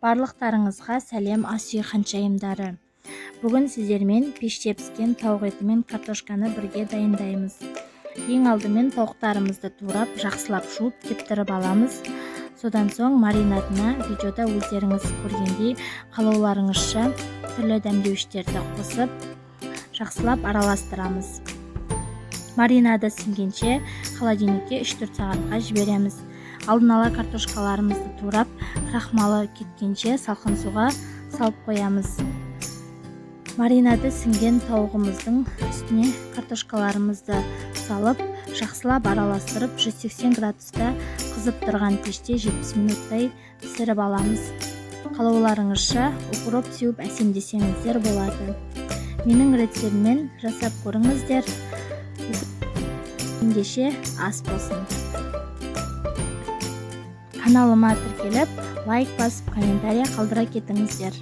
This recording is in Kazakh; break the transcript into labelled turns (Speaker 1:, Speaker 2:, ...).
Speaker 1: Барлықтарыңызға сәлем, ас үй ханшайымдары. Бүгін сіздермен пеште піскен тауық еті мен картошканы бірге дайындаймыз. Ең алдымен тауықтарымызды турап, жақсылап жуып, кептіріп аламыз. Содан соң маринадына видеода өздеріңіз көргендей қалауларыңызша түрлі дәмдеуіштерді қосып, жақсылап араластырамыз. Маринады сіңгенше холодильникке 3-4 сағатқа жібереміз. Алдын ала картошкаларымызды турап, крахмалы кеткенше салқын суға салып қоямыз. Маринады сіңген тауығымыздың үстіне картошкаларымызды салып, жақсылап араластырып, 180 градуста қызып тұрған пеште 70 минуттай пісіріп аламыз. Қалауларыңызша укроп сеуіп әсемдесеңіздер болады. Менің рецептіммен жасап көріңіздер. Ендеше ас болсын. Каналыма тіркеліп, лайк басып, комментария қалдыра кетіңіздер.